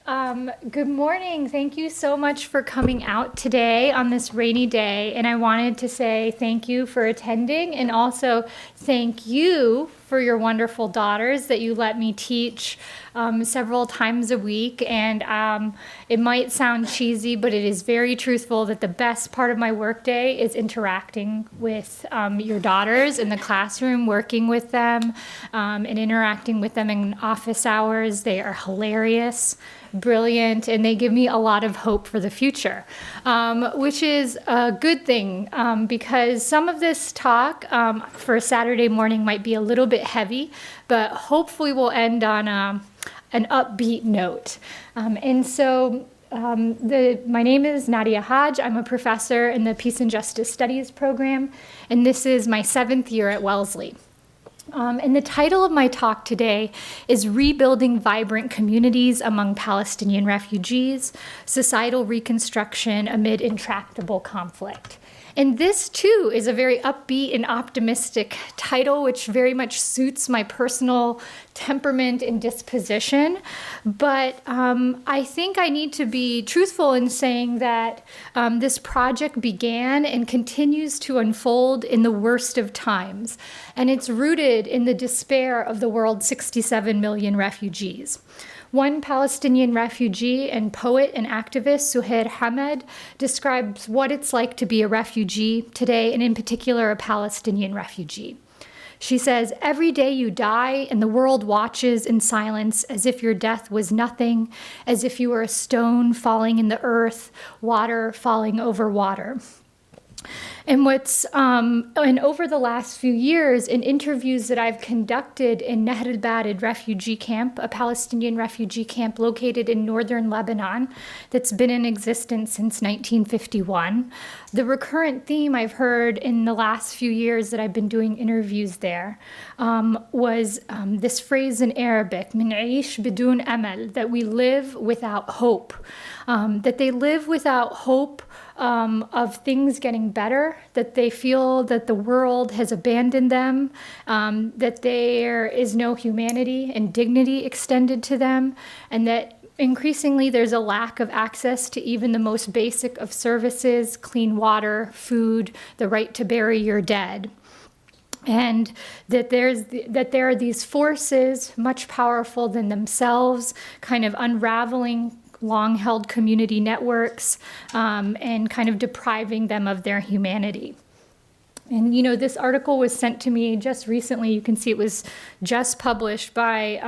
Good morning. Thank you so much for coming out today on this rainy day. And I wanted to say thank you for attending, and also thank you for your wonderful daughters that you let me teach several times a week. And it might sound cheesy, but it is very truthful that the best part of my workday is interacting with your daughters in the classroom, working with them, and interacting with them in office hours. They are hilarious, brilliant, and they give me a lot of hope for the future, which is a good thing, because some of this talk for a Saturday morning might be a little bit heavy, but hopefully we'll end on an upbeat note. My name is Nadya Hajj. I'm a professor in the Peace and Justice Studies program, and this is my 7th year at Wellesley. And the title of my talk today is Rebuilding Vibrant Communities Among Palestinian Refugees, Societal Reconstruction Amid Intractable Conflict. And this, too, is a very upbeat and optimistic title, which very much suits my personal temperament and disposition. But I think I need to be truthful in saying that this project began and continues to unfold in the worst of times. And it's rooted in the despair of the world's 67 million refugees. One Palestinian refugee and poet and activist, Suhair Hamed, describes what it's like to be a refugee today, and in particular, a Palestinian refugee. She says, "Every day you die and the world watches in silence as if your death was nothing, as if you were a stone falling in the earth, water falling over water." And and over the last few years, in interviews that I've conducted in Nahr al-Bared refugee camp, a Palestinian refugee camp located in northern Lebanon that's been in existence since 1951, the recurrent theme I've heard in the last few years that I've been doing interviews there was this phrase in Arabic, "Min aish bidun amal," that we live without hope, that they live without hope of things getting better, that they feel that the world has abandoned them, that there is no humanity and dignity extended to them, and that increasingly there's a lack of access to even the most basic of services, clean water, food, the right to bury your dead. And that there are these forces much powerful than themselves, kind of unraveling long-held community networks and kind of depriving them of their humanity. And, you know, this article was sent to me just recently. You can see it was just published by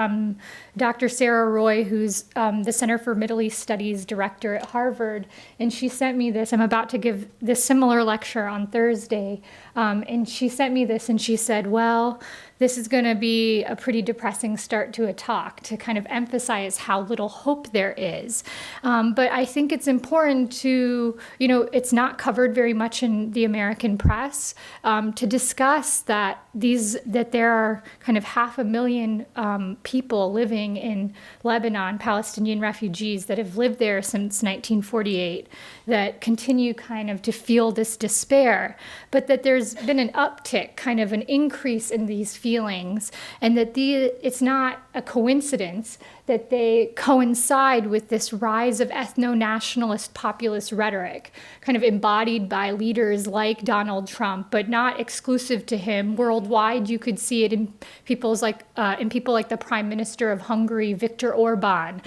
Dr. Sarah Roy, who's the Center for Middle East Studies director at Harvard. And she sent me this. I'm about to give this similar lecture on Thursday. And she sent me this and she said, well, this is going to be a pretty depressing start to a talk to kind of emphasize how little hope there is. But I think it's important to, you know, it's not covered very much in the American press, to discuss that there are kind of 500,000 people living in Lebanon, Palestinian refugees that have lived there since 1948, that continue kind of to feel this despair, but that there's been an uptick, kind of an increase in these feelings, and that it's not a coincidence that they coincide with this rise of ethno-nationalist populist rhetoric, kind of embodied by leaders like Donald Trump, but not exclusive to him. Worldwide, you could see it in people like the Prime Minister of Hungary, Viktor Orban,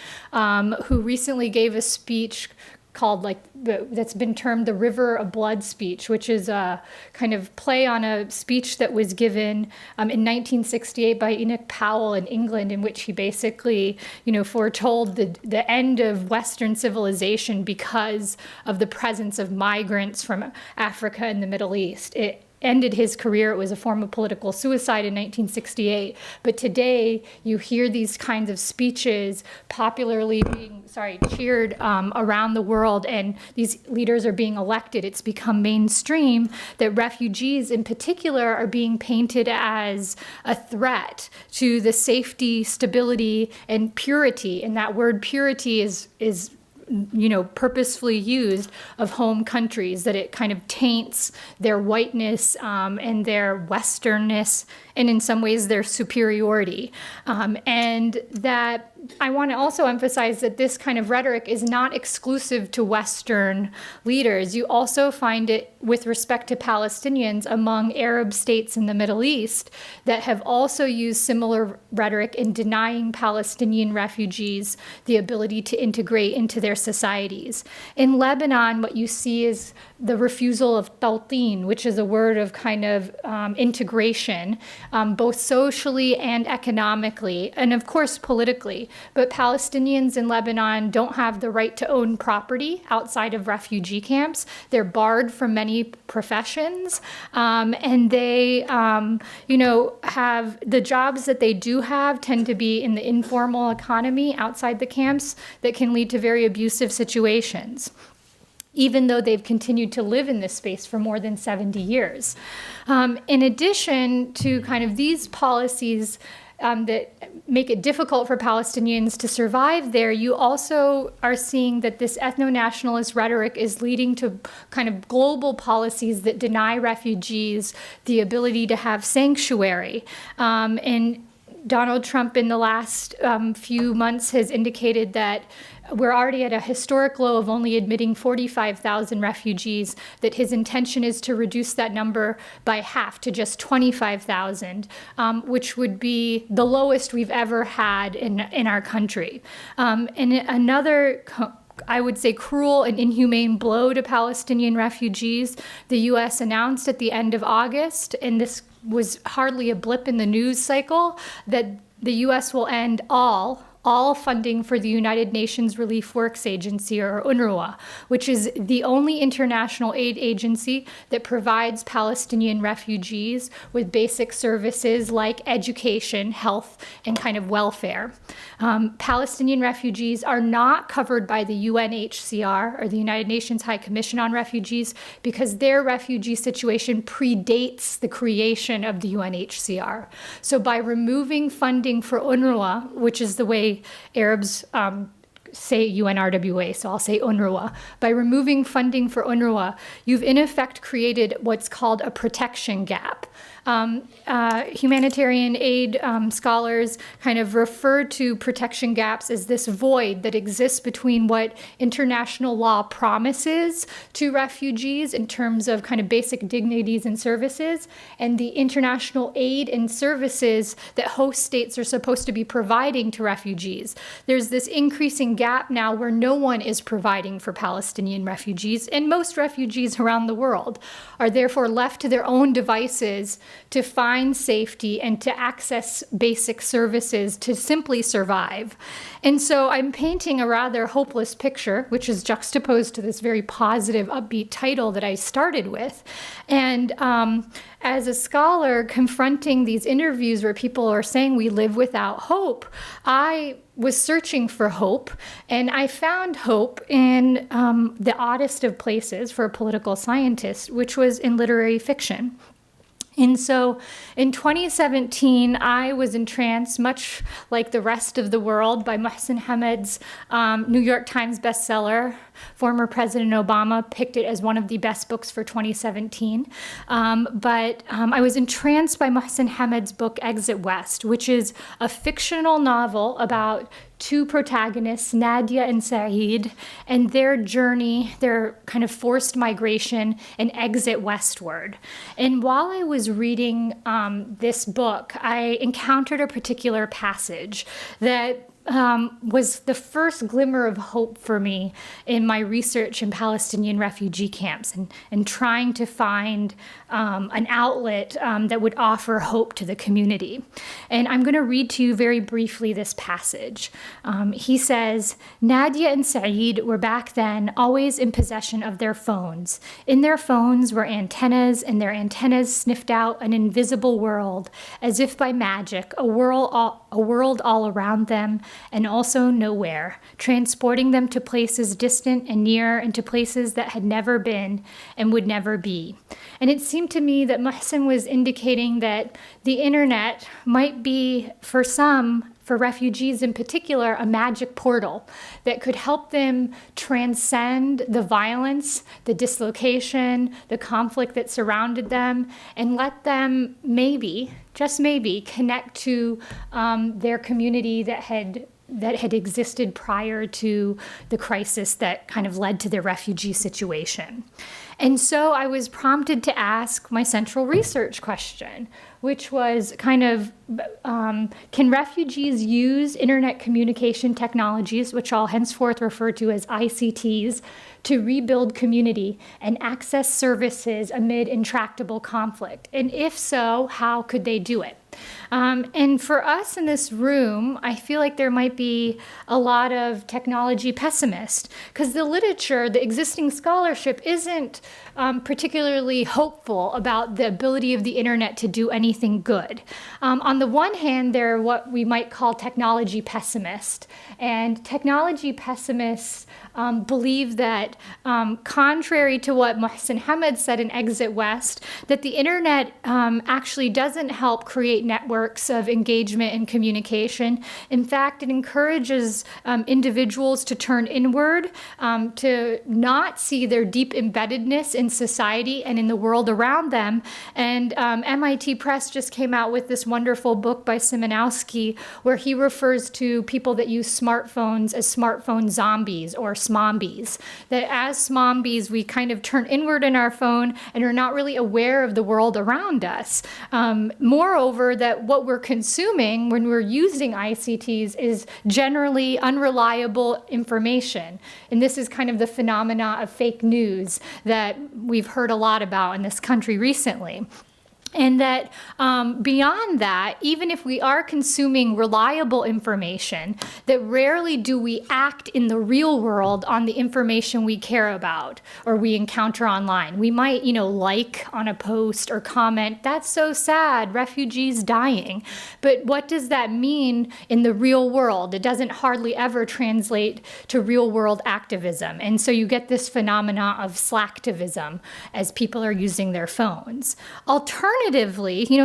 who recently gave a speech called that's been termed the River of Blood speech, which is a kind of play on a speech that was given in 1968 by Enoch Powell in England, in which he basically, you know, foretold the end of Western civilization because of the presence of migrants from Africa and the Middle East. It ended his career. It was a form of political suicide in 1968. But today, you hear these kinds of speeches popularly being cheered around the world, and these leaders are being elected. It's become mainstream that refugees in particular are being painted as a threat to the safety, stability, and purity. And that word purity is you know, purposefully used of home countries, that it kind of taints their whiteness and their Westernness, and in some ways their superiority. And that I want to also emphasize that this kind of rhetoric is not exclusive to Western leaders. You also find it with respect to Palestinians among Arab states in the Middle East that have also used similar rhetoric in denying Palestinian refugees the ability to integrate into their societies. In Lebanon, what you see is the refusal of tawtin, which is a word of kind of integration, both socially and economically, and of course politically. But Palestinians in Lebanon don't have the right to own property outside of refugee camps. They're barred from many professions, and they, have the jobs that they do have tend to be in the informal economy outside the camps that can lead to very abusive situations, even though they've continued to live in this space for more than 70 years. In addition to kind of these policies that make it difficult for Palestinians to survive there, you also are seeing that this ethno-nationalist rhetoric is leading to kind of global policies that deny refugees the ability to have sanctuary. And Donald Trump in the last few months has indicated that we're already at a historic low of only admitting 45,000 refugees, that his intention is to reduce that number by half to just 25,000, which would be the lowest we've ever had in our country. And another, I would say, cruel and inhumane blow to Palestinian refugees, the U.S. announced at the end of August, and this was hardly a blip in the news cycle, that the U.S. will end all funding for the United Nations Relief Works Agency, or UNRWA, which is the only international aid agency that provides Palestinian refugees with basic services like education, health, and kind of welfare. Palestinian refugees are not covered by the UNHCR, or the United Nations High Commission on Refugees, because their refugee situation predates the creation of the UNHCR. So by removing funding for UNRWA, which is the way Arabs say UNRWA, so I'll say UNRWA. By removing funding for UNRWA, you've in effect created what's called a protection gap. Humanitarian aid scholars kind of refer to protection gaps as this void that exists between what international law promises to refugees in terms of kind of basic dignities and services, and the international aid and services that host states are supposed to be providing to refugees. There's this increasing gap now where no one is providing for Palestinian refugees, and most refugees around the world are therefore left to their own devices to find safety and to access basic services to simply survive. And so I'm painting a rather hopeless picture, which is juxtaposed to this very positive, upbeat title that I started with. And as a scholar confronting these interviews where people are saying we live without hope, I was searching for hope, and I found hope in the oddest of places for a political scientist, which was in literary fiction. And so in 2017, I was entranced, much like the rest of the world, by Mohsen Hamed's New York Times bestseller. Former President Obama picked it as one of the best books for 2017. But I was entranced by Mohsen Hamed's book, Exit West, which is a fictional novel about two protagonists, Nadya and Saeed, and their journey, their kind of forced migration and exit westward. And while I was reading this book, I encountered a particular passage that was the first glimmer of hope for me in my research in Palestinian refugee camps and trying to find an outlet that would offer hope to the community. And I'm going to read to you very briefly this passage. He says, Nadya and Saeed were back then always in possession of their phones. In their phones were antennas, and their antennas sniffed out an invisible world, as if by magic, a world all around them, and also nowhere, transporting them to places distant and near, and to places that had never been and would never be. And it seemed to me that Mohsen was indicating that the internet might be, for some, for refugees in particular, a magic portal that could help them transcend the violence, the dislocation, the conflict that surrounded them, and let them maybe, just maybe, connect to their community that had that had existed prior to the crisis that kind of led to the refugee situation. And so I was prompted to ask my central research question, which was kind of, can refugees use internet communication technologies, which I'll henceforth refer to as ICTs, to rebuild community and access services amid intractable conflict? And if so, how could they do it? And for us in this room, I feel like there might be a lot of technology pessimists, because the literature, the existing scholarship, isn't particularly hopeful about the ability of the internet to do anything good. On the one hand, they're what we might call technology pessimists, and technology pessimists believe that, contrary to what Mohsen Hamid said in Exit West, that the internet actually doesn't help create networks of engagement and communication. In fact, it encourages individuals to turn inward, to not see their deep embeddedness in society and in the world around them. And MIT Press just came out with this wonderful book by Simonowski, where he refers to people that use smartphones as smartphone zombies or smombies. That as smombies, we kind of turn inward in our phone and are not really aware of the world around us. Moreover, that what we're consuming when we're using ICTs is generally unreliable information. And this is kind of the phenomena of fake news that we've heard a lot about in this country recently. And that beyond that, even if we are consuming reliable information, that rarely do we act in the real world on the information we care about or we encounter online. We might, like on a post or comment, "That's so sad, refugees dying." But what does that mean in the real world? It doesn't hardly ever translate to real world activism. And so you get this phenomena of slacktivism as people are using their phones. Alternatively,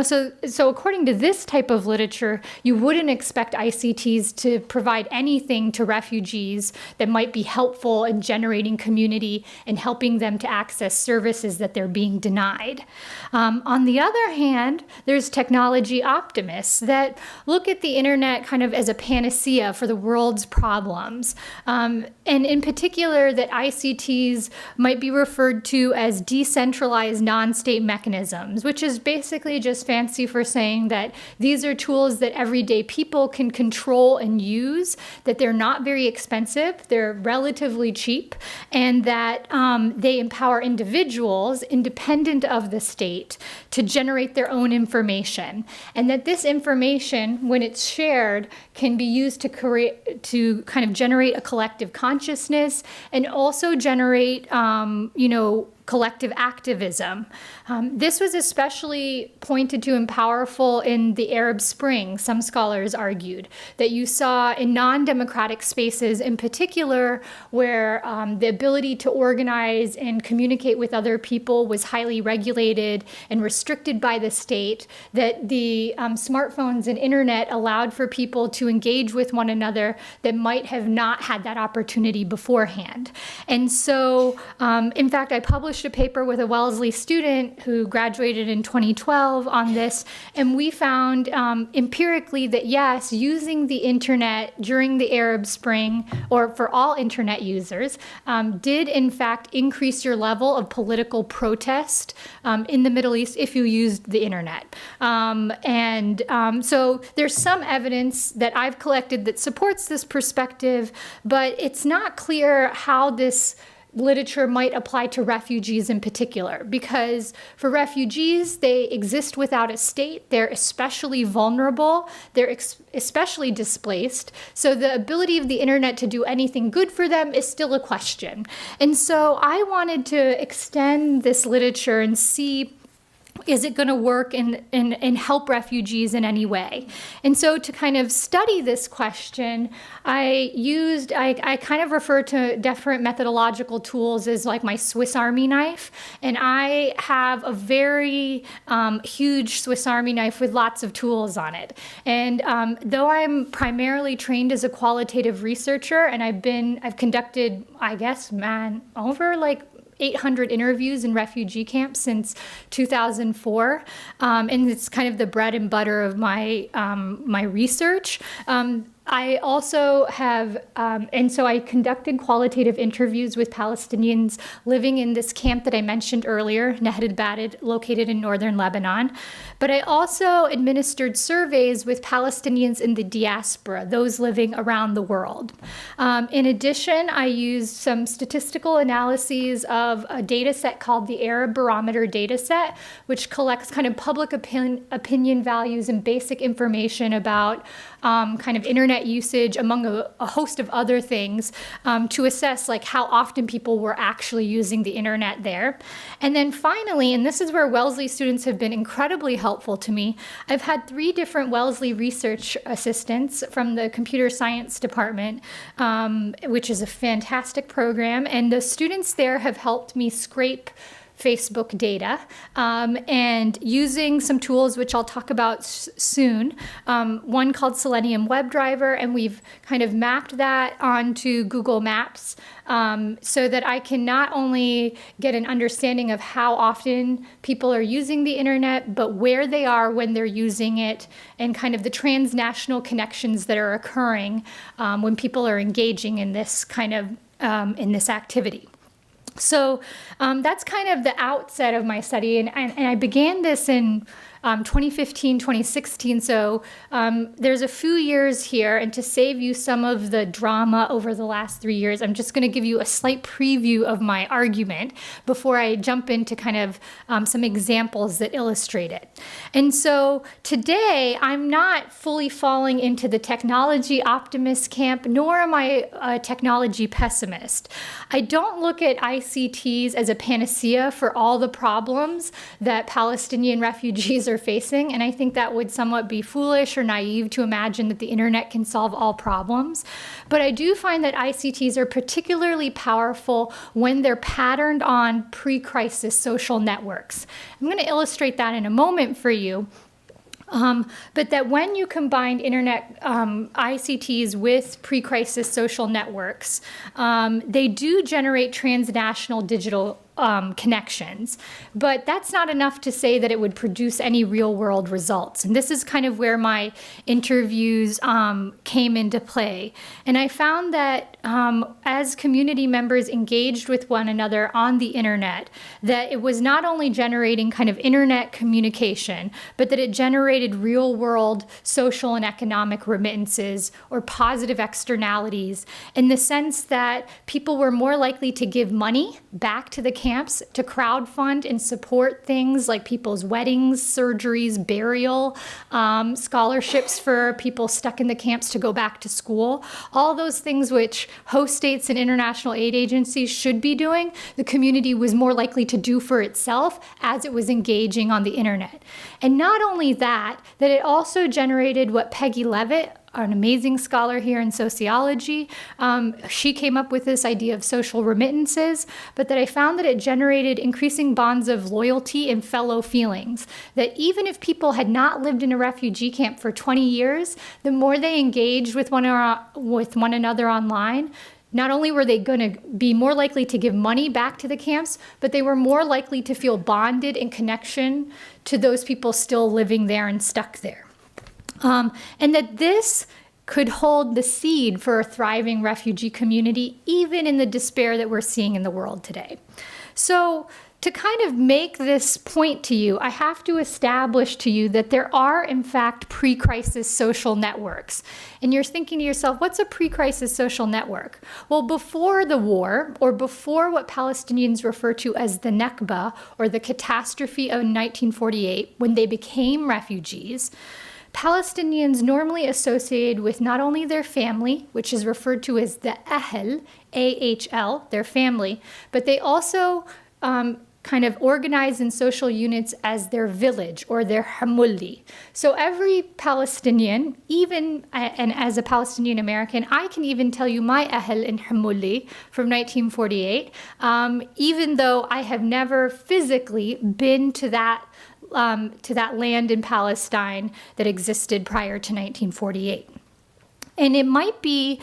so according to this type of literature, you wouldn't expect ICTs to provide anything to refugees that might be helpful in generating community and helping them to access services that they're being denied. On the other hand, there's technology optimists that look at the internet kind of as a panacea for the world's problems. And in particular, that ICTs might be referred to as decentralized non-state mechanisms, which is basically just fancy for saying that these are tools that everyday people can control and use, that they're not very expensive, they're relatively cheap, and that they empower individuals independent of the state to generate their own information. And that this information, when it's shared, can be used to kind of generate a collective consciousness and also generate, collective activism. This was especially pointed to and powerful in the Arab Spring, some scholars argued, that you saw in non-democratic spaces in particular where the ability to organize and communicate with other people was highly regulated and restricted by the state, that the smartphones and internet allowed for people to engage with one another that might have not had that opportunity beforehand. And so, in fact, I published a paper with a Wellesley student who graduated in 2012 on this, and we found empirically that yes, using the internet during the Arab Spring, or for all internet users, did in fact increase your level of political protest in the Middle East if you used the internet. So there's some evidence that I've collected that supports this perspective, but it's not clear how this literature might apply to refugees in particular, because for refugees, they exist without a state, they're especially vulnerable, they're especially displaced, so the ability of the internet to do anything good for them is still a question. And so I wanted to extend this literature and see, is it going to work and help refugees in any way? And so to kind of study this question, I kind of refer to different methodological tools as like my Swiss Army knife. And I have a very huge Swiss Army knife with lots of tools on it. And though I'm primarily trained as a qualitative researcher, and I've conducted, over like 800 interviews in refugee camps since 2004, and it's kind of the bread and butter of my research. I also have, and so I conducted qualitative interviews with Palestinians living in this camp that I mentioned earlier, Nahr al-Bared, located in northern Lebanon. But I also administered surveys with Palestinians in the diaspora, those living around the world. In addition, I used some statistical analyses of a data set called the Arab Barometer Dataset, which collects kind of public opinion values and basic information about kind of internet usage among a host of other things to assess like how often people were actually using the internet there. And then finally, and this is where Wellesley students have been incredibly helpful to me, I've had 3 different Wellesley research assistants from the computer science department, which is a fantastic program. And the students there have helped me scrape Facebook data and using some tools which I'll talk about soon, one called Selenium WebDriver, and we've kind of mapped that onto Google Maps so that I can not only get an understanding of how often people are using the internet, but where they are when they're using it and kind of the transnational connections that are occurring when people are engaging in this kind of in this activity. So that's kind of the outset of my study, and I began this in 2015, 2016. So there's a few years here, and to save you some of the drama over the last 3 years, I'm just going to give you a slight preview of my argument before I jump into kind of some examples that illustrate it. And so today, I'm not fully falling into the technology optimist camp, nor am I a technology pessimist. I don't look at ICTs as a panacea for all the problems that Palestinian refugees are facing, and I think that would somewhat be foolish or naive to imagine that the internet can solve all problems. But I do find that ICTs are particularly powerful when they're patterned on pre-crisis social networks. I'm going to illustrate that in a moment for you. But that when you combine internet ICTs with pre-crisis social networks, they do generate transnational digital connections. But that's not enough to say that it would produce any real world results. And this is kind of where my interviews came into play. And I found that as community members engaged with one another on the internet, that it was not only generating kind of internet communication, but that it generated real world social and economic remittances or positive externalities in the sense that people were more likely to give money back to the camps to crowdfund and support things like people's weddings, surgeries, burial, scholarships for people stuck in the camps to go back to school. All those things which host states and international aid agencies should be doing, the community was more likely to do for itself as it was engaging on the internet. And not only that it also generated what Peggy Levitt, an amazing scholar here in sociology, she came up with this idea of social remittances, but that I found that it generated increasing bonds of loyalty and fellow feelings. That even if people had not lived in a refugee camp for 20 years, the more they engaged with one another online, not only were they going to be more likely to give money back to the camps, but they were more likely to feel bonded in connection to those people still living there and stuck there. And that this could hold the seed for a thriving refugee community, even in the despair that we're seeing in the world today. So to kind of make this point to you, I have to establish to you that there are, in fact, pre-crisis social networks. And you're thinking to yourself, what's a pre-crisis social network? Well, before the war, or before what Palestinians refer to as the Nakba, or the catastrophe of 1948, when they became refugees, Palestinians normally associated with not only their family, which is referred to as the Ahl, A-H-L, their family, but they also kind of organized in social units as their village or their hamulli. So every Palestinian, even, and as a Palestinian American, I can even tell you my Ahl in hamulli from 1948, even though I have never physically been to that land in Palestine that existed prior to 1948. And it might be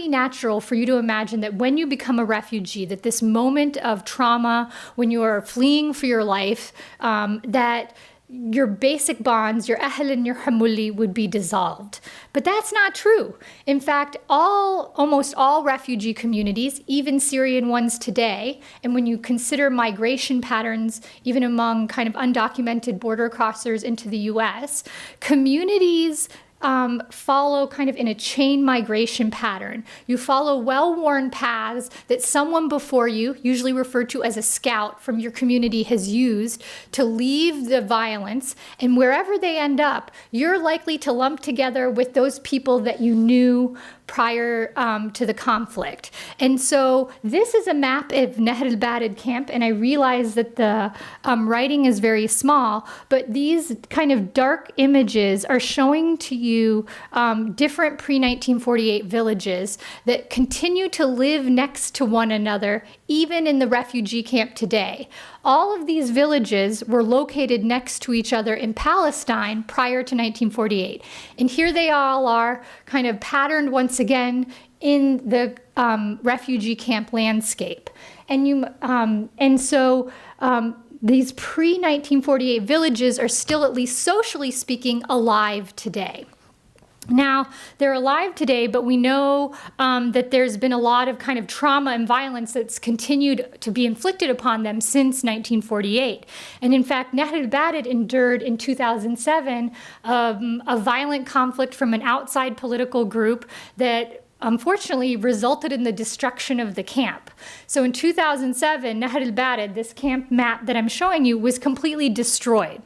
natural for you to imagine that when you become a refugee, that this moment of trauma, when you are fleeing for your life, that your basic bonds, your ahl and your hamuli, would be dissolved. But that's not true. In fact, almost all refugee communities, even Syrian ones today, and when you consider migration patterns, even among kind of undocumented border crossers into the US, communities follow kind of in a chain migration pattern. You follow well-worn paths that someone before you, usually referred to as a scout from your community, has used to leave the violence. And wherever they end up, you're likely to lump together with those people that you knew prior to the conflict. And so this is a map of Nahr al-Bared camp, and I realize that the writing is very small, but these kind of dark images are showing to you different pre-1948 villages that continue to live next to one another, even in the refugee camp today. All of these villages were located next to each other in Palestine prior to 1948. And here they all are, kind of patterned once again in the refugee camp landscape. And so these pre-1948 villages are still, at least socially speaking, alive today. Now, they're alive today, but we know that there's been a lot of kind of trauma and violence that's continued to be inflicted upon them since 1948. And in fact, Nahr al-Bared endured in 2007 a violent conflict from an outside political group that unfortunately resulted in the destruction of the camp. So in 2007, Nahr al-Bared, this camp map that I'm showing you, was completely destroyed.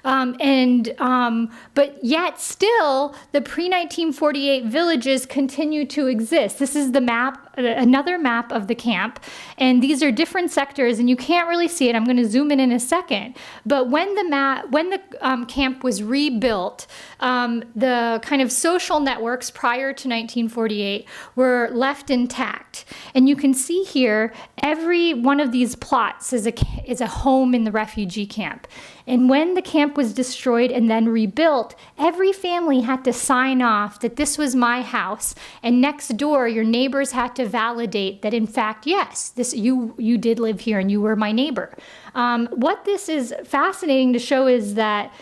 But yet still, the pre-1948 villages continue to exist. This is the map, another map of the camp, and these are different sectors, and you can't really see it. I'm going to zoom in a second. But when the camp was rebuilt, the kind of social networks prior to 1948 were left intact, and you can see here every one of these plots is a home in the refugee camp. And when the camp was destroyed and then rebuilt, every family had to sign off that this was my house, and next door your neighbors had to validate that in fact, yes, you did live here and you were my neighbor. What this is fascinating to show is that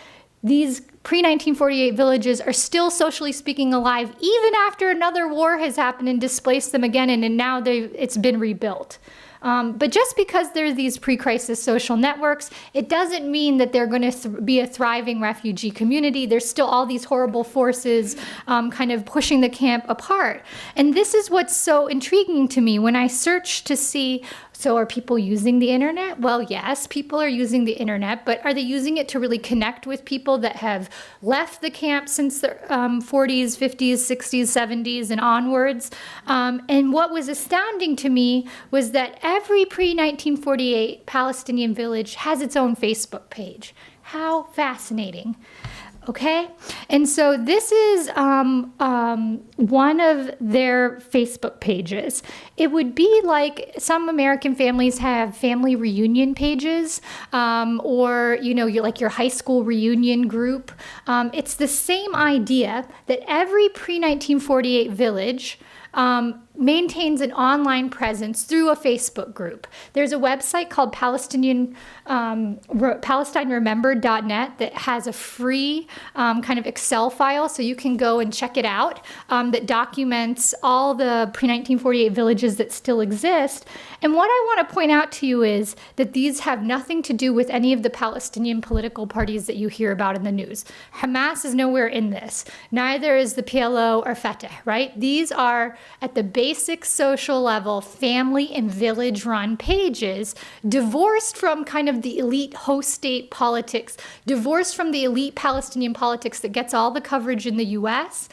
these pre-1948 villages are still, socially speaking, alive even after another war has happened and displaced them again, and now it's been rebuilt. But just because there are these pre-crisis social networks, it doesn't mean that they're going to be a thriving refugee community. There's still all these horrible forces kind of pushing the camp apart. And this is what's so intriguing to me when I search to see, so are people using the internet? Well, yes, people are using the internet, but are they using it to really connect with people that have left the camp since the 40s, 50s, 60s, 70s, and onwards? And what was astounding to me was that every pre-1948 Palestinian village has its own Facebook page. How fascinating. Okay, and so this is one of their Facebook pages. It would be like some American families have family reunion pages, or like your high school reunion group. It's the same idea that every pre-1948 village maintains an online presence through a Facebook group. There's a website called PalestineRemembered.net that has a free kind of Excel file, so you can go and check it out, that documents all the pre-1948 villages that still exist. And what I want to point out to you is that these have nothing to do with any of the Palestinian political parties that you hear about in the news. Hamas is nowhere in this. Neither is the PLO or Fatah, right? These are, at the basic social level, family and village-run pages, divorced from kind of the elite host state politics, divorced from the elite Palestinian politics that gets all the coverage in the US.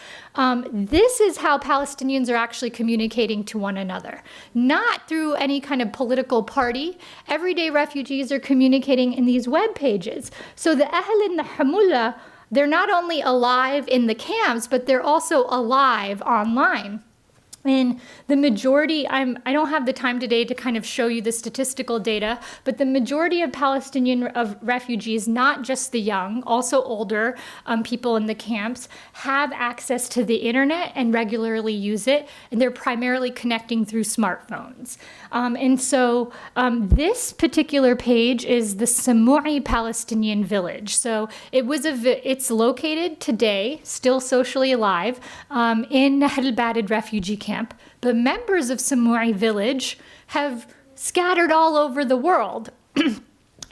This is how Palestinians are actually communicating to one another, not through any kind of political party. Everyday refugees are communicating in these web pages. So the Ahl and the Hamula, they're not only alive in the camps, but they're also alive online. And the majority, I don't have the time today to kind of show you the statistical data, but the majority of Palestinian refugees, not just the young, also older people in the camps, have access to the internet and regularly use it. And they're primarily connecting through smartphones. And so this particular page is the Samui Palestinian village. So it's located today, still socially alive, in Nahr al-Badid refugee camp. But members of Samui village have scattered all over the world.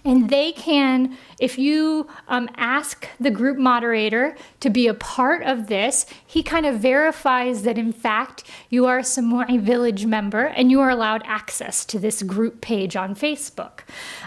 And they can, if you ask the group moderator to be a part of this, he kind of verifies that, in fact, you are a Samui village member and you are allowed access to this group page on Facebook.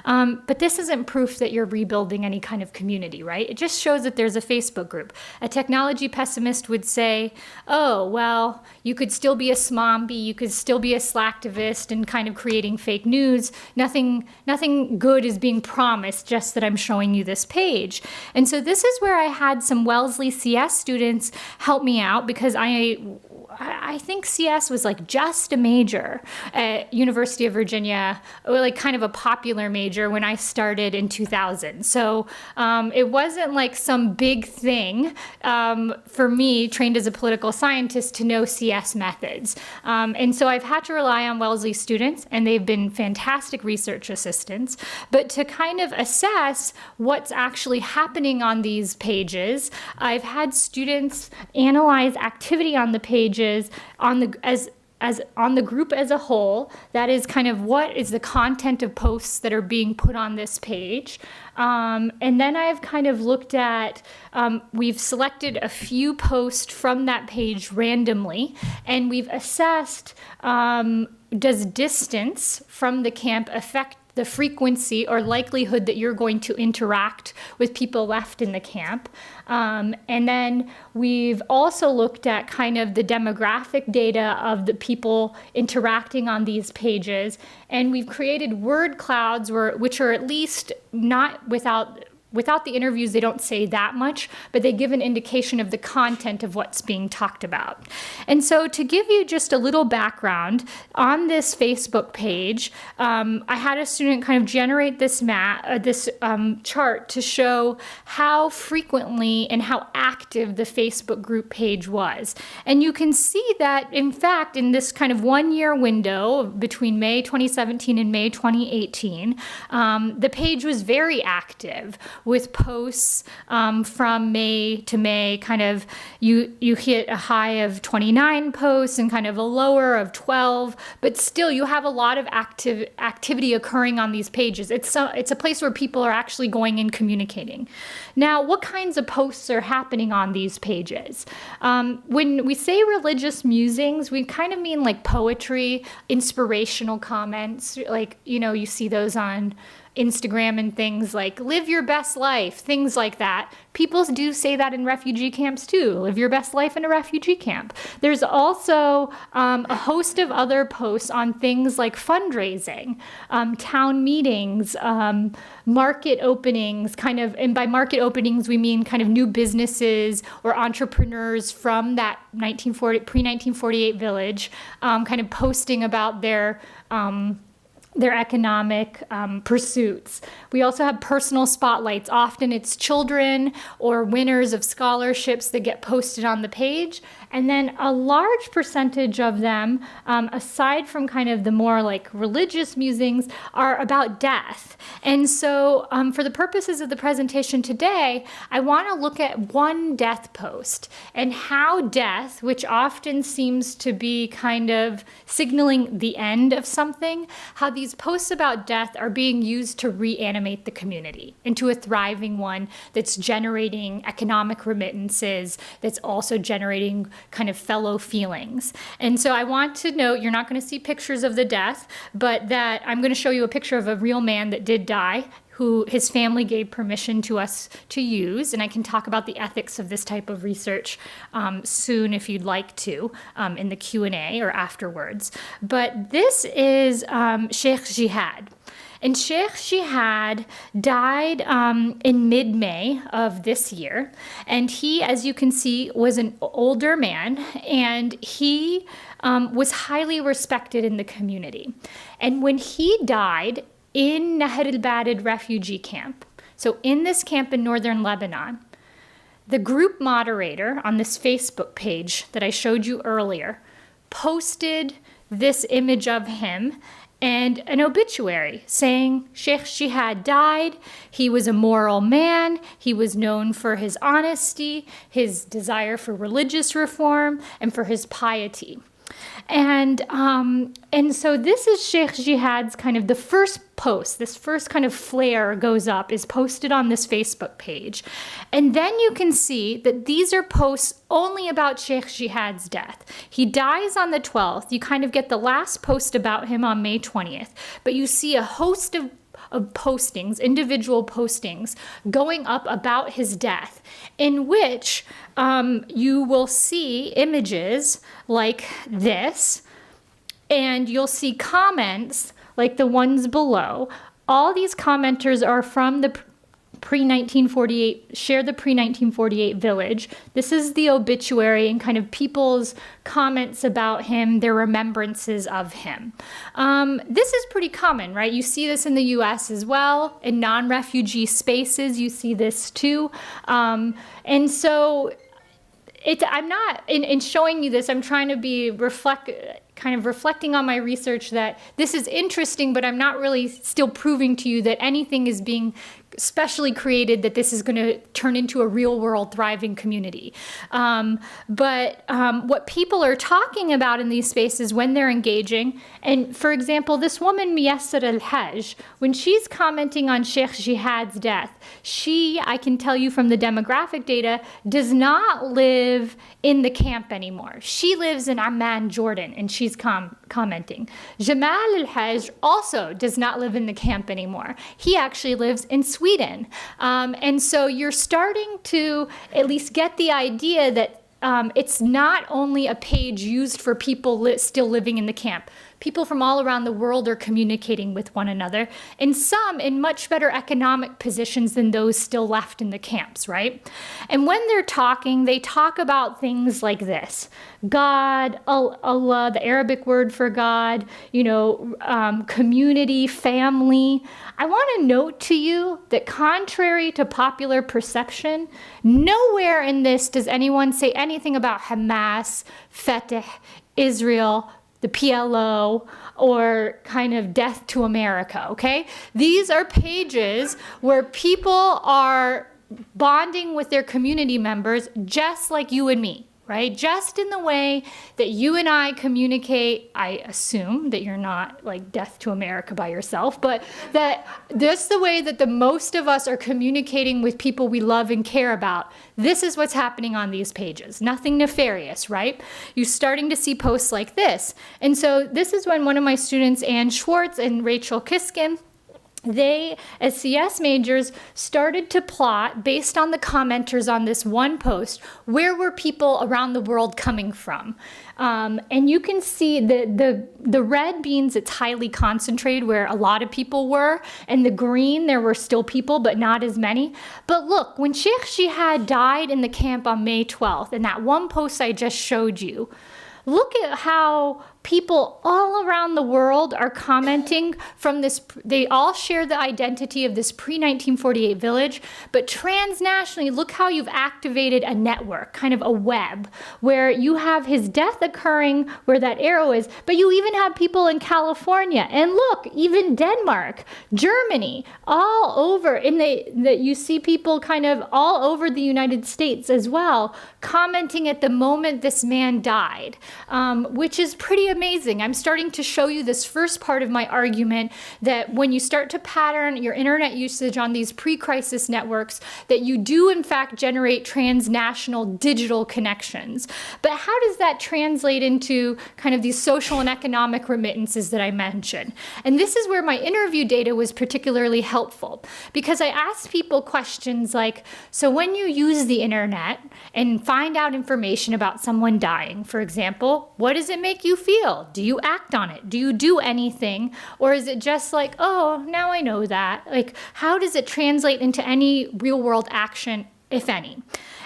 But this isn't proof that you're rebuilding any kind of community, right? It just shows that there's a Facebook group. A technology pessimist would say, oh, well, you could still be a smombi, you could still be a slacktivist and kind of creating fake news. Nothing good is being promised, just that I'm showing you this page. And so this is where I had some Wellesley CS students help me out, because I think CS was like just a major at University of Virginia, or like kind of a popular major when I started in 2000. So it wasn't like some big thing for me, trained as a political scientist, to know CS methods. And so I've had to rely on Wellesley students, and they've been fantastic research assistants. But to kind of assess what's actually happening on these pages, I've had students analyze activity on the pages on the group as a whole. That is kind of what is the content of posts that are being put on this page. And then I've kind of looked at, we've selected a few posts from that page randomly, and we've assessed, does distance from the camp affect the frequency or likelihood that you're going to interact with people left in the camp. And then we've also looked at kind of the demographic data of the people interacting on these pages. And we've created word clouds which are at least not without the interviews, they don't say that much, but they give an indication of the content of what's being talked about. And so to give you just a little background, on this Facebook page, I had a student kind of generate this chart to show how frequently and how active the Facebook group page was. And you can see that, in fact, in this kind of 1 year window between May 2017 and May 2018, the page was very active, with posts from May to May. Kind of you hit a high of 29 posts and kind of a lower of 12, but still you have a lot of activity occurring on these pages. It's a place where people are actually going and communicating. Now, what kinds of posts are happening on these pages? When we say religious musings, we kind of mean like poetry, inspirational comments, like, you see those on Instagram and things like live your best life, things like that. People do say that in refugee camps too. Live your best life in a refugee camp. There's also a host of other posts on things like fundraising, town meetings, market openings, and by market openings we mean kind of new businesses or entrepreneurs from that pre-1948 village, kind of posting about their economic pursuits. We also have personal spotlights. Often it's children or winners of scholarships that get posted on the page. And then a large percentage of them, aside from kind of the more like religious musings, are about death. And so for the purposes of the presentation today, I want to look at one death post and how death, which often seems to be kind of signaling the end of something, how these posts about death are being used to reanimate the community into a thriving one that's generating economic remittances, that's also generating kind of fellow feelings. And so I want to note, you're not going to see pictures of the death, but that I'm going to show you a picture of a real man that did die, who his family gave permission to us to use. And I can talk about the ethics of this type of research soon if you'd like to, in the Q&A or afterwards. But this is Sheikh Jihad. And Sheikh Jihad died in mid-May of this year. And he, as you can see, was an older man, and he was highly respected in the community. And when he died in Nahr al-Badid refugee camp, so in this camp in northern Lebanon, the group moderator on this Facebook page that I showed you earlier posted this image of him and an obituary saying Sheikh Jihad died. He was a moral man. He was known for his honesty, his desire for religious reform, and for his piety. And so this is Sheikh Jihad's kind of the first post, this first kind of flare goes up, is posted on this Facebook page. And then you can see that these are posts only about Sheikh Jihad's death. He dies on the 12th. You kind of get the last post about him on May 20th, but you see a host of postings, individual postings, going up about his death, in which you will see images like this, and you'll see comments like the ones below. All these commenters are from the pre-1948, share the pre-1948 village. This is the obituary and kind of people's comments about him, their remembrances of him. This is pretty common, right? You see this in the US as well. In non-refugee spaces, you see this too. And so I'm not, in showing you this, I'm trying to be kind of reflecting on my research that this is interesting, but I'm not really still proving to you that anything is being specially created, that this is going to turn into a real world thriving community. But what people are talking about in these spaces when they're engaging, and for example, this woman, Miyasser al-Hajj, when she's commenting on Sheikh Jihad's death, she, I can tell you from the demographic data, does not live in the camp anymore. She lives in Amman, Jordan, and she's commenting. Jamal al-Hajj also does not live in the camp anymore. He actually lives in Sweden. And so you're starting to at least get the idea that it's not only a page used for people still living in the camp. People from all around the world are communicating with one another, and some in much better economic positions than those still left in the camps, right? And when they're talking, they talk about things like this: God, Allah, the Arabic word for God, community, family. I want to note to you that contrary to popular perception, nowhere in this does anyone say anything about Hamas, Fatah, Israel, the PLO, or kind of death to America, okay? These are pages where people are bonding with their community members just like you and me, right? Just in the way that you and I communicate. I assume that you're not like death to America by yourself, but that that's the way that the most of us are communicating with people we love and care about. This is what's happening on these pages. Nothing nefarious, right? You're starting to see posts like this. And so this is when one of my students, Ann Schwartz and Rachel Kiskin, they, as CS majors, started to plot, based on the commenters on this one post, where were people around the world coming from? And you can see the red means it's highly concentrated, where a lot of people were, and the green, there were still people, but not as many. But look, when Sheikh Jihad died in the camp on May 12th, in that one post I just showed you, look at how people all around the world are commenting from this. They all share the identity of this pre-1948 village, but transnationally, look how you've activated a network, kind of a web, where you have his death occurring where that arrow is, but you even have people in California, and look, even Denmark, Germany, all over, and you see people kind of all over the United States as well, commenting at the moment this man died, which is pretty amazing. I'm starting to show you this first part of my argument, that when you start to pattern your internet usage on these pre-crisis networks, that you do in fact generate transnational digital connections. But how does that translate into kind of these social and economic remittances that I mentioned? And this is where my interview data was particularly helpful, because I asked people questions like, so when you use the internet and find out information about someone dying, for example, what does it make you feel? deal? Do you act on it? Do you do anything? Or is it just like, oh, now I know that? Like, how does it translate into any real world action, if any?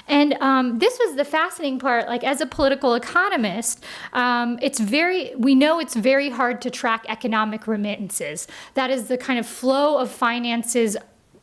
And this was the fascinating part. Like, as a political economist, we know it's very hard to track economic remittances. That is the kind of flow of finances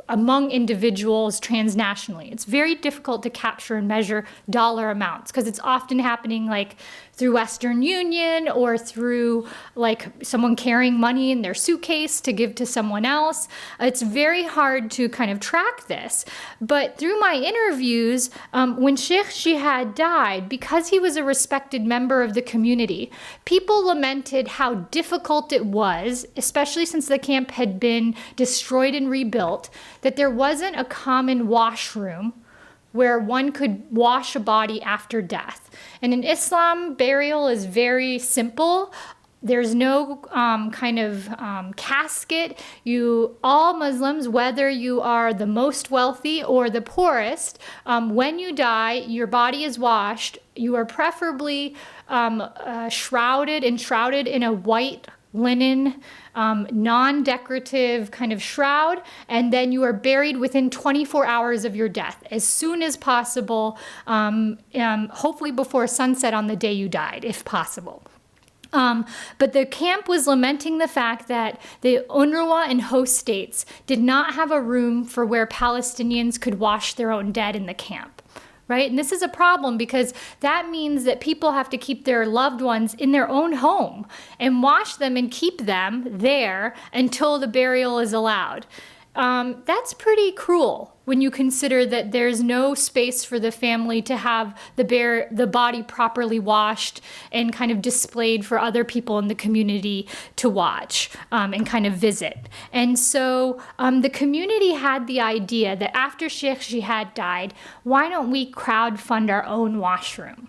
among individuals transnationally. It's very difficult to capture and measure dollar amounts because it's often happening like through Western Union or through like someone carrying money in their suitcase to give to someone else. It's very hard to kind of track this. But through my interviews, when Sheikh Jihad died, because he was a respected member of the community, people lamented how difficult it was, especially since the camp had been destroyed and rebuilt, that there wasn't a common washroom where one could wash a body after death. And in Islam, burial is very simple. There's no casket. All Muslims, whether you are the most wealthy or the poorest, when you die, your body is washed. You are preferably shrouded in a white linen, non-decorative kind of shroud, and then you are buried within 24 hours of your death, as soon as possible, hopefully before sunset on the day you died, if possible. But the camp was lamenting the fact that the UNRWA and host states did not have a room for where Palestinians could wash their own dead in the camp. Right? And this is a problem because that means that people have to keep their loved ones in their own home and wash them and keep them there until the burial is allowed. That's pretty cruel when you consider that there's no space for the family to have the body properly washed and kind of displayed for other people in the community to watch and kind of visit. And so the community had the idea that after Sheikh Jihad died, why don't we crowdfund our own washroom?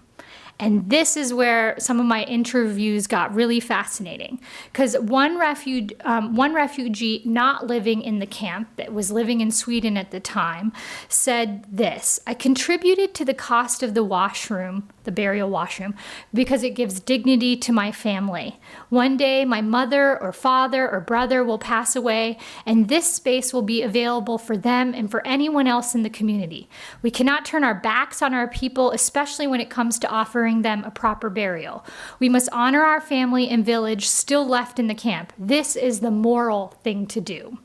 And this is where some of my interviews got really fascinating, because one refugee not living in the camp, that was living in Sweden at the time, said this: I contributed to the cost of the washroom, the burial washroom, because it gives dignity to my family. One day my mother or father or brother will pass away, and this space will be available for them and for anyone else in the community. We cannot turn our backs on our people, especially when it comes to offering them a proper burial. We must honor our family and village still left in the camp. This is the moral thing to do.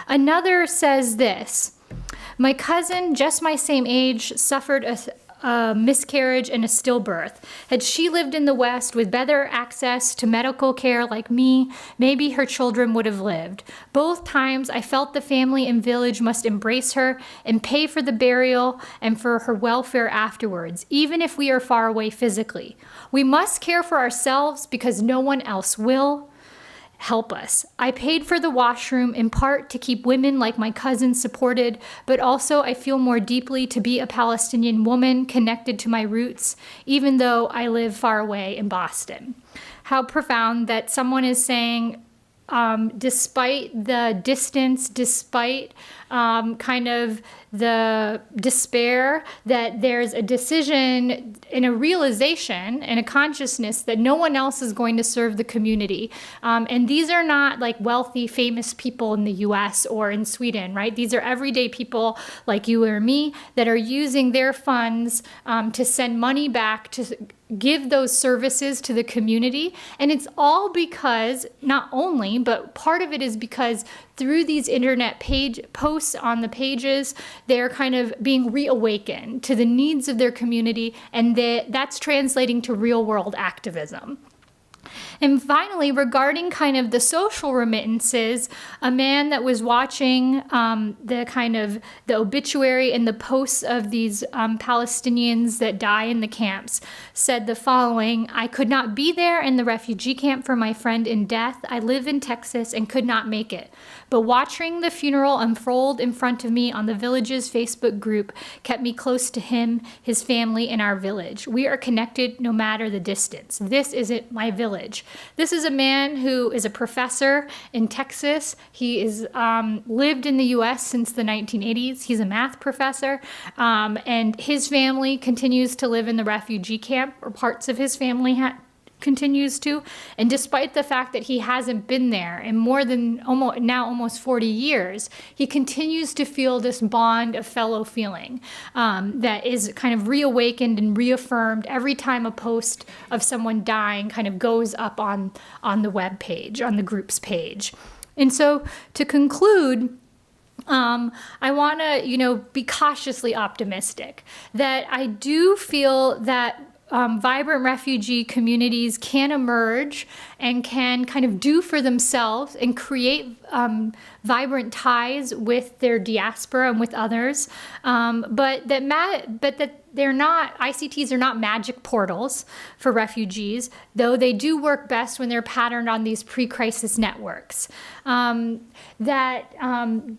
Another says this: my cousin, just my same age, suffered a miscarriage and a stillbirth. Had she lived in the West with better access to medical care like me, maybe her children would have lived. Both times I felt the family and village must embrace her and pay for the burial and for her welfare afterwards, even if we are far away physically. We must care for ourselves because no one else will. Help us. I paid for the washroom in part to keep women like my cousin supported, but also I feel more deeply to be a Palestinian woman connected to my roots, even though I live far away in Boston. How profound that someone is saying, despite the distance, despite kind of the despair, that there's a decision and a realization and a consciousness that no one else is going to serve the community. And these are not like wealthy, famous people in the US or in Sweden, right? These are everyday people like you or me that are using their funds to send money back to give those services to the community. And it's all because, not only, but part of it is because through these internet posts on the pages, they're kind of being reawakened to the needs of their community, and that's translating to real world activism. And finally, regarding kind of the social remittances, a man that was watching the obituary and the posts of these Palestinians that die in the camps said the following: I could not be there in the refugee camp for my friend in death. I live in Texas and could not make it. But watching the funeral unfold in front of me on the village's Facebook group kept me close to him, his family, and our village. We are connected no matter the distance. This isn't my village. This is a man who is a professor in Texas. He is lived in the U.S. since the 1980s. He's a math professor, and his family continues to live in the refugee camp, or parts of his family continues to. And despite the fact that he hasn't been there in more than almost 40 years, he continues to feel this bond of fellow feeling that is kind of reawakened and reaffirmed every time a post of someone dying kind of goes up on the web page, on the group's page. And so to conclude, I want to, be cautiously optimistic that I do feel that vibrant refugee communities can emerge and can kind of do for themselves and create vibrant ties with their diaspora and with others, but that they're not, ICTs are not magic portals for refugees, though they do work best when they're patterned on these pre-crisis networks.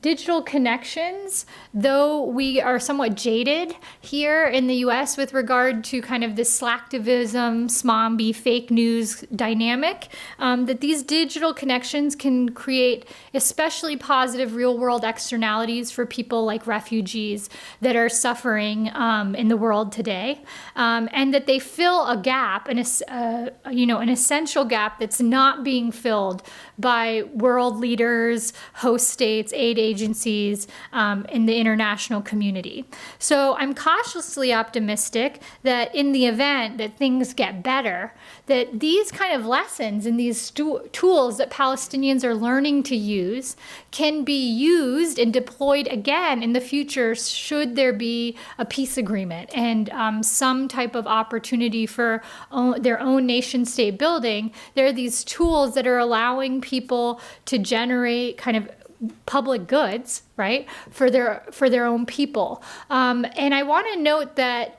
Digital connections, though we are somewhat jaded here in the US with regard to kind of this slacktivism, SMOMBY, fake news dynamic, that these digital connections can create especially positive real-world externalities for people like refugees that are suffering in the world today, and that they fill a gap, an essential gap that's not being filled by world leaders, host states, aid agencies, in the international community. So I'm cautiously optimistic that in the event that things get better, that these kind of lessons and these tools that Palestinians are learning to use can be used and deployed again in the future should there be a peace agreement and some type of opportunity for their own nation state building. There are these tools that are allowing people to generate kind of public goods, right, for their own people. And I want to note that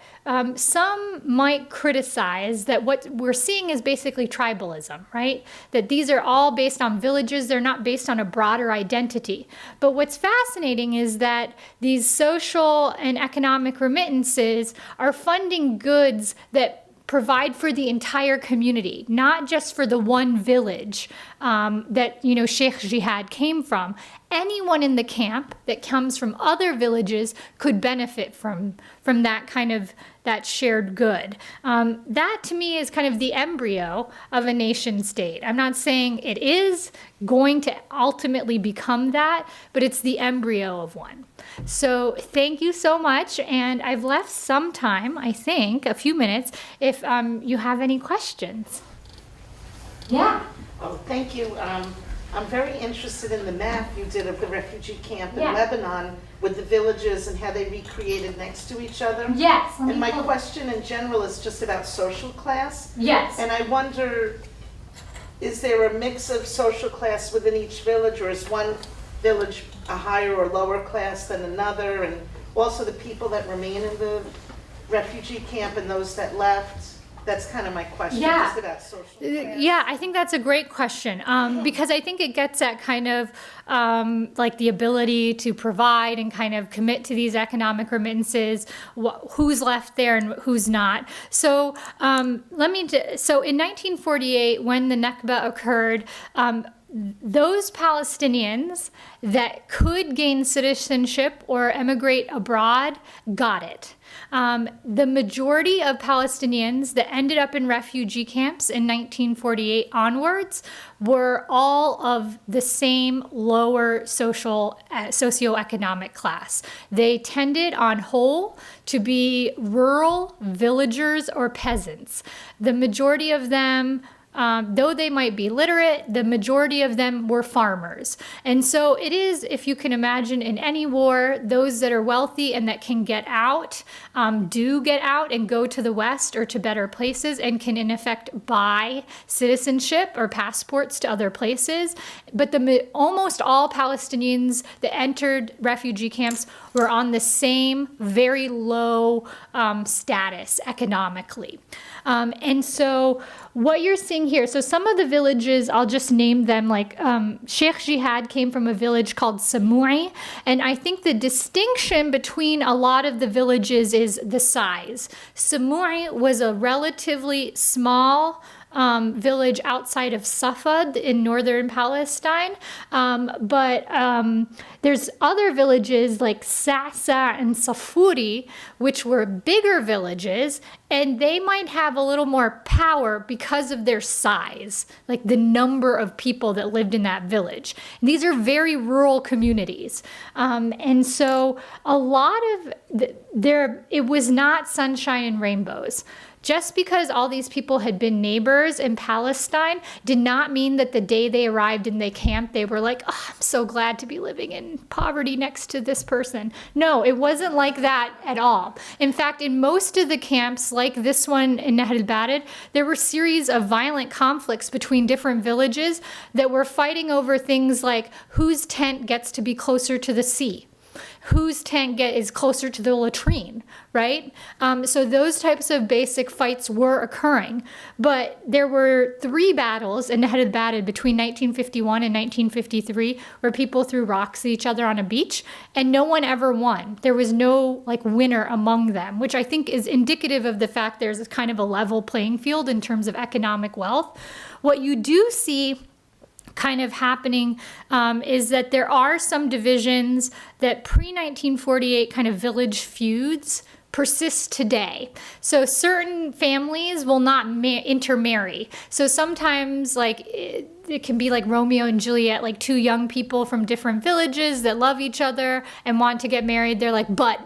some might criticize that what we're seeing is basically tribalism, right? That these are all based on villages, they're not based on a broader identity. But what's fascinating is that these social and economic remittances are funding goods that provide for the entire community, not just for the one village that Sheikh Jihad came from. Anyone in the camp that comes from other villages could benefit from that kind of that shared good. That to me is kind of the embryo of a nation state. I'm not saying it is going to ultimately become that, but it's the embryo of one. So thank you so much, and I've left some time, I think, a few minutes, if you have any questions. Yeah. Oh, thank you. I'm very interested in the map you did of the refugee camp in Yeah. Lebanon with the villages and how they recreated next to each other. Yes. And my question in general is just about social class. Yes. And I wonder, is there a mix of social class within each village, or is one village a higher or lower class than another? And also the people that remain in the refugee camp and those that left? That's kind of my question, Yeah. just about social class. Yeah, I think that's a great question, because I think it gets at kind of like the ability to provide and kind of commit to these economic remittances, who's left there and who's not. So so in 1948, when the Nakba occurred, those Palestinians that could gain citizenship or emigrate abroad got it. The majority of Palestinians that ended up in refugee camps in 1948 onwards were all of the same lower socioeconomic class. They tended on whole to be rural villagers or peasants. The majority of them, though they might be literate, the majority of them were farmers. And so it is, if you can imagine, in any war, those that are wealthy and that can get out, do get out and go to the West or to better places and can in effect buy citizenship or passports to other places. But almost all Palestinians that entered refugee camps were on the same very low status economically. And so what you're seeing here, so some of the villages, I'll just name them, like Sheikh Jihad came from a village called Samoui, and I think the distinction between a lot of the villages is the size. Samoui was a relatively small village outside of Safed in northern Palestine. But there's other villages like Sasa and Safuri, which were bigger villages, and they might have a little more power because of their size, like the number of people that lived in that village. And these are very rural communities. And so a lot of it was not sunshine and rainbows. Just because all these people had been neighbors in Palestine did not mean that the day they arrived in the camp, they were like, oh, I'm so glad to be living in poverty next to this person. No, it wasn't like that at all. In fact, in most of the camps, like this one in Nahr al-Bared, there were series of violent conflicts between different villages that were fighting over things like whose tent gets to be closer to the sea, whose tent is closer to the latrine, right? So those types of basic fights were occurring. But there were 3 battles in Nahr al-Bared between 1951 and 1953 where people threw rocks at each other on a beach, and no one ever won. There was no like winner among them, which I think is indicative of the fact there's kind of a level playing field in terms of economic wealth. What you do see kind of happening is that there are some divisions that pre-1948 kind of village feuds persist today. So certain families will not intermarry. So sometimes like it can be like Romeo and Juliet, like 2 young people from different villages that love each other and want to get married. They're like, but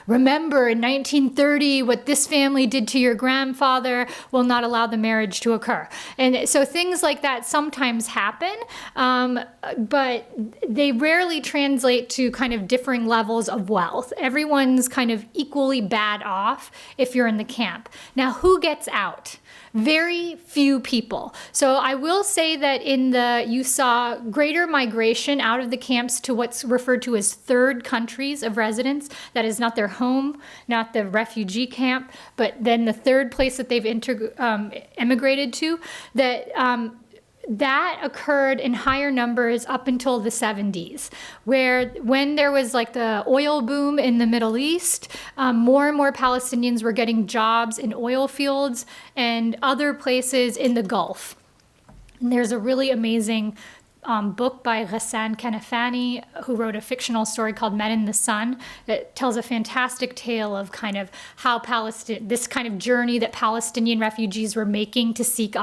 remember in 1930 what this family did to your grandfather will not allow the marriage to occur. And so things like that sometimes happen, but they rarely translate to kind of differing levels of wealth. Everyone's kind of equally bad off if you're in the camp. Now, who gets out? Very few people. So I will say that you saw greater migration out of the camps to what's referred to as third countries of residence. That is not their home, not the refugee camp, but then the third place that they've emigrated to, that occurred in higher numbers up until the 70s, when there was like the oil boom in the Middle East, more and more Palestinians were getting jobs in oil fields and other places in the Gulf. And there's a really amazing book by Ghassan Kanafani, who wrote a fictional story called Men in the Sun, that tells a fantastic tale of kind of how this kind of journey that Palestinian refugees were making to seek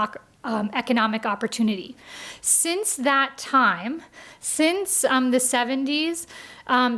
economic opportunity. Since that time, since the 70s,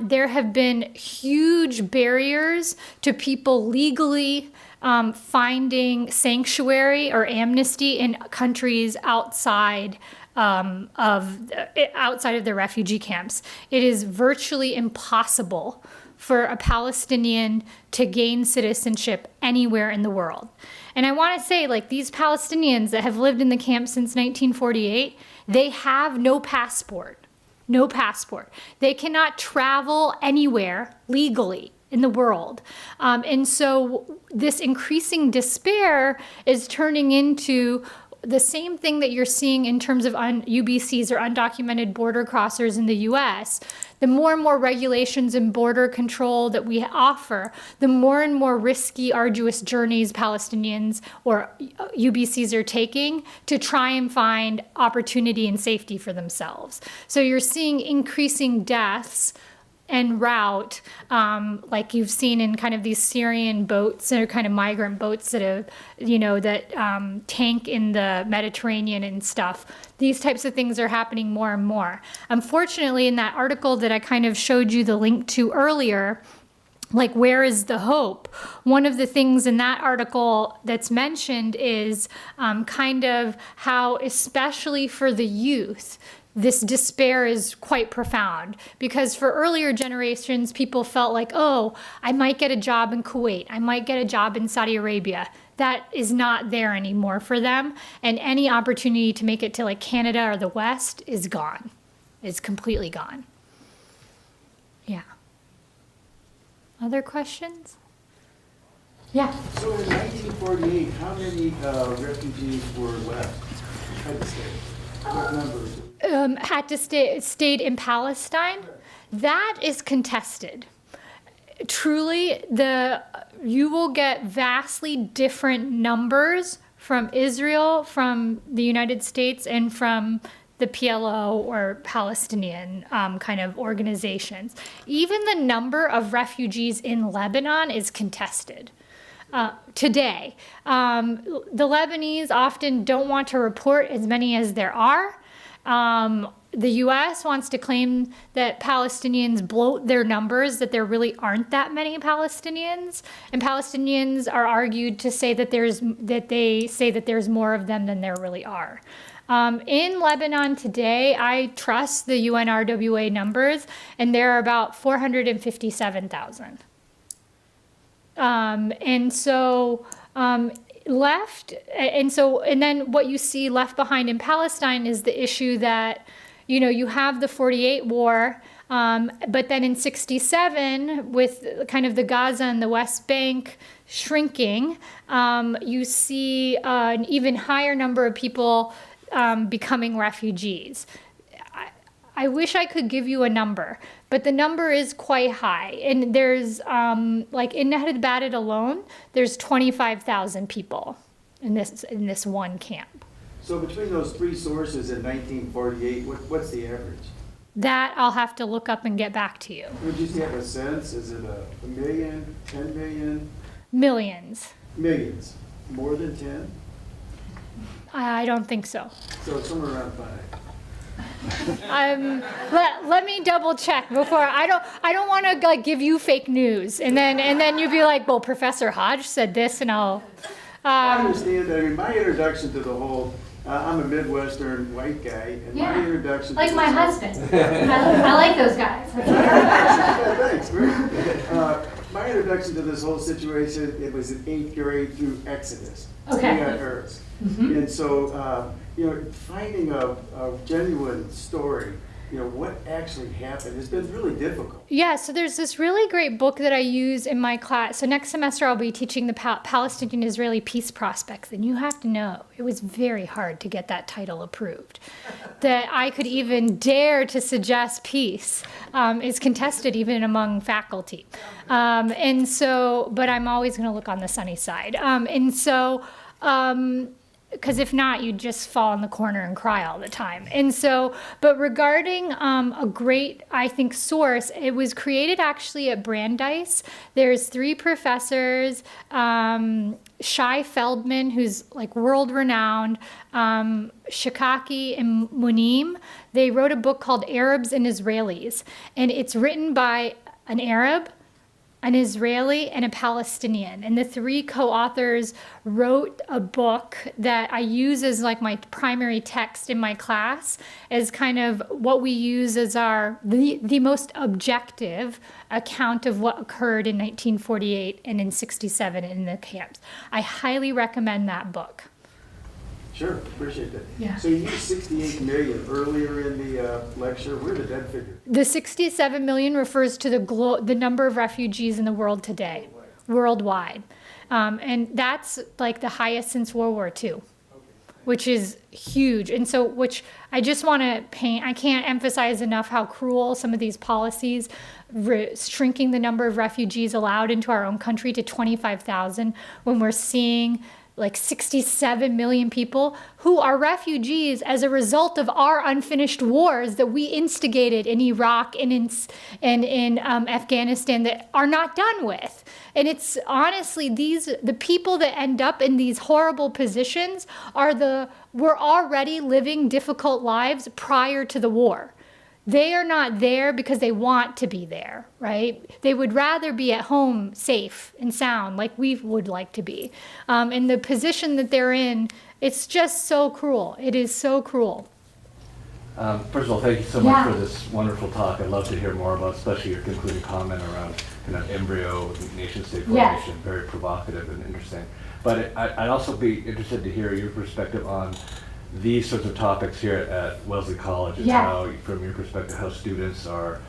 there have been huge barriers to people legally finding sanctuary or amnesty in countries outside of the refugee camps. It is virtually impossible for a Palestinian to gain citizenship anywhere in the world. And I want to say, like, these Palestinians that have lived in the camp since 1948, they have no passport. No passport. They cannot travel anywhere legally in the world. And so this increasing despair is turning into the same thing that you're seeing in terms of UBCs or undocumented border crossers in the US. The more and more regulations and border control that we offer, the more and more risky, arduous journeys Palestinians or UBCs are taking to try and find opportunity and safety for themselves. So you're seeing increasing deaths en route, like you've seen in kind of these Syrian boats or kind of migrant boats that have, that tank in the Mediterranean and stuff. These types of things are happening more and more. Unfortunately, in that article that I kind of showed you the link to earlier, like, where is the hope? One of the things in that article that's mentioned is kind of how, especially for the youth, this despair is quite profound, because for earlier generations, people felt like, oh, I might get a job in Kuwait, I might get a job in Saudi Arabia. That is not there anymore for them. And any opportunity to make it to like Canada or the West is gone. It's completely gone. Yeah. Other questions? Yeah. So in 1948, how many refugees were left? What numbers? Had to stayed in Palestine. That is contested. Truly, you will get vastly different numbers from Israel, from the United States, and from the PLO or Palestinian kind of organizations. Even the number of refugees in Lebanon is contested. Today, the Lebanese often don't want to report as many as there are. The U.S. wants to claim that Palestinians bloat their numbers, that there really aren't that many Palestinians, and Palestinians are argued to say that there's more of them than there really are. In Lebanon today, I trust the UNRWA numbers, and there are about 457,000. And then what you see left behind in Palestine is the issue that, you have the 48 war, but then in 67, with kind of the Gaza and the West Bank shrinking, you see an even higher number of people becoming refugees. I wish I could give you a number, but the number is quite high. And there's, like in Nadya alone, there's 25,000 people in this one camp. So between those three sources in 1948, what's the average? That I'll have to look up and get back to you. Would you have a sense? Is it a million, 10 million? Millions. Millions. More than 10? I don't think so. So somewhere around 5. Let me double check before. I don't want to like give you fake news, and then you'd be like, well, Professor Hajj said this, and I'll. I understand that. I mean, my introduction to the whole, I'm a Midwestern white guy, and my introduction like to my husband. I like those guys. Thanks, great. My introduction to this whole situation, it was in 8th grade through Exodus. Okay. We got Earth. And so, finding a genuine story, what actually happened has been really difficult. Yeah, so there's this really great book that I use in my class. So next semester I'll be teaching the Palestinian-Israeli peace prospects, and you have to know it was very hard to get that title approved. That I could even dare to suggest peace is contested even among faculty. But I'm always going to look on the sunny side. Because if not, you'd just fall in the corner and cry all the time. But regarding a great, I think, source, it was created actually at Brandeis. There's 3 professors, Shai Feldman, who's like world-renowned, Shikaki and Munim. They wrote a book called Arabs and Israelis, and it's written by an Arab, an Israeli, and a Palestinian. And the 3 co-authors wrote a book that I use as like my primary text in my class, as kind of what we use as the most objective account of what occurred in 1948 and in 67 in the camps. I highly recommend that book. Sure, appreciate that. Yeah. So you used 68 million earlier in the lecture. Where did that figure? The 67 million refers to the number of refugees in the world today, worldwide. And that's like the highest since World War II, which is huge. And so, which I just want to paint, I can't emphasize enough how cruel some of these policies, shrinking the number of refugees allowed into our own country to 25,000, when we're seeing like 67 million people who are refugees as a result of our unfinished wars that we instigated in Iraq and in Afghanistan that are not done with. And it's honestly, the people that end up in these horrible positions were already living difficult lives prior to the war. They are not there because they want to be there, right? They would rather be at home safe and sound like we would like to be. And the position that they're in, it's just so cruel. It is so cruel. First of all, thank you so much for this wonderful talk. I'd love to hear more about, especially your concluding comment around kind of embryo nation-state formation. Very provocative and interesting. But I'd also be interested to hear your perspective on these sorts of topics here at Wellesley College, and how, from your perspective, how students are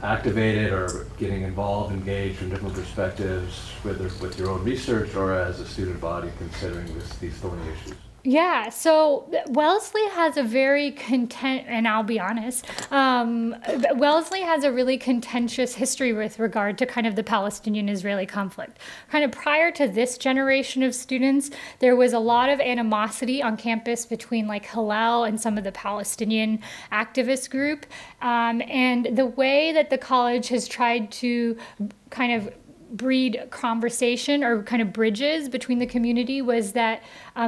activated or getting involved, engaged from different perspectives, whether with your own research or as a student body considering these thorny issues. Yeah, so Wellesley has a very and I'll be honest, Wellesley has a really contentious history with regard to kind of the Palestinian-Israeli conflict. Kind of prior to this generation of students, there was a lot of animosity on campus between like Hillel and some of the Palestinian activist group. And the way that the college has tried to kind of breed conversation or kind of bridges between the community was that